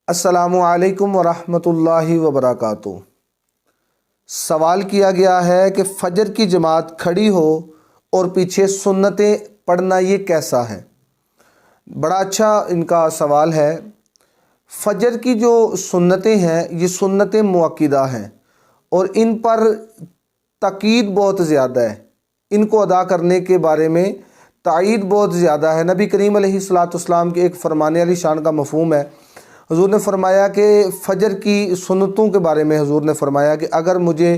السلام علیکم ورحمۃ وبرکاتہ۔ سوال کیا گیا ہے کہ فجر کی جماعت کھڑی ہو اور پیچھے سنتیں پڑھنا یہ کیسا ہے؟ بڑا اچھا ان کا سوال ہے۔ فجر کی جو سنتیں ہیں یہ سنتیں مؤکدہ ہیں اور ان پر تاکید بہت زیادہ ہے، ان کو ادا کرنے کے بارے میں تائید بہت زیادہ ہے۔ نبی کریم علیہ السلام کے ایک فرمان علی شان کا مفہوم ہے۔ حضور نے فرمایا کہ فجر کی سنتوں کے بارے میں حضور نے فرمایا کہ اگر مجھے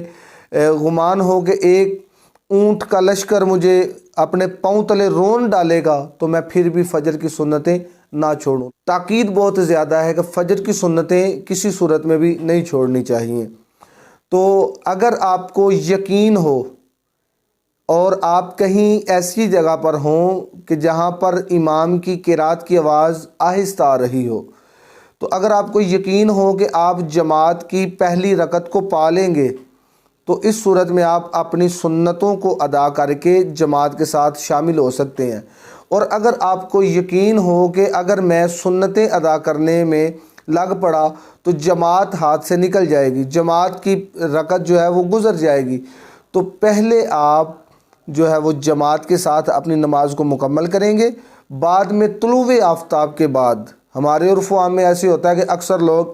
گمان ہو کہ ایک اونٹ کا لشکر مجھے اپنے پاؤں تلے رون ڈالے گا تو میں پھر بھی فجر کی سنتیں نہ چھوڑوں۔ تاکید بہت زیادہ ہے کہ فجر کی سنتیں کسی صورت میں بھی نہیں چھوڑنی چاہیے۔ تو اگر آپ کو یقین ہو اور آپ کہیں ایسی جگہ پر ہوں کہ جہاں پر امام کی قرات کی آواز آہستہ آ رہی ہو، تو اگر آپ کو یقین ہو کہ آپ جماعت کی پہلی رکعت کو پا لیں گے تو اس صورت میں آپ اپنی سنتوں کو ادا کر کے جماعت کے ساتھ شامل ہو سکتے ہیں۔ اور اگر آپ کو یقین ہو کہ اگر میں سنتیں ادا کرنے میں لگ پڑا تو جماعت ہاتھ سے نکل جائے گی، جماعت کی رکعت جو ہے وہ گزر جائے گی، تو پہلے آپ جو ہے وہ جماعت کے ساتھ اپنی نماز کو مکمل کریں گے۔ بعد میں طلوع آفتاب کے بعد ہمارے عرف و عام میں ایسے ہوتا ہے کہ اکثر لوگ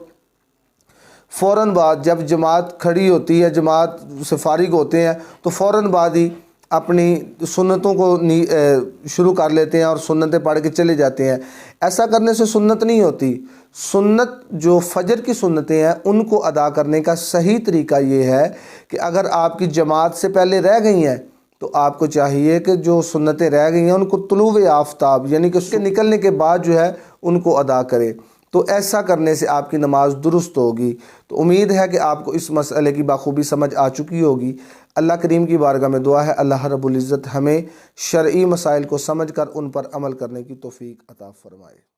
فوراً بعد جب جماعت کھڑی ہوتی ہے، جماعت سے فارغ ہوتے ہیں تو فوراً بعد ہی اپنی سنتوں کو شروع کر لیتے ہیں اور سنتیں پڑھ کے چلے جاتے ہیں۔ ایسا کرنے سے سنت نہیں ہوتی۔ سنت جو فجر کی سنتیں ہیں ان کو ادا کرنے کا صحیح طریقہ یہ ہے کہ اگر آپ کی جماعت سے پہلے رہ گئی ہیں تو آپ کو چاہیے کہ جو سنتیں رہ گئی ہیں ان کو طلوع آفتاب یعنی کہ اس کے نکلنے کے بعد جو ہے ان کو ادا کرے، تو ایسا کرنے سے آپ کی نماز درست ہوگی۔ تو امید ہے کہ آپ کو اس مسئلے کی بخوبی سمجھ آ چکی ہوگی۔ اللہ کریم کی بارگاہ میں دعا ہے اللہ رب العزت ہمیں شرعی مسائل کو سمجھ کر ان پر عمل کرنے کی توفیق عطا فرمائے۔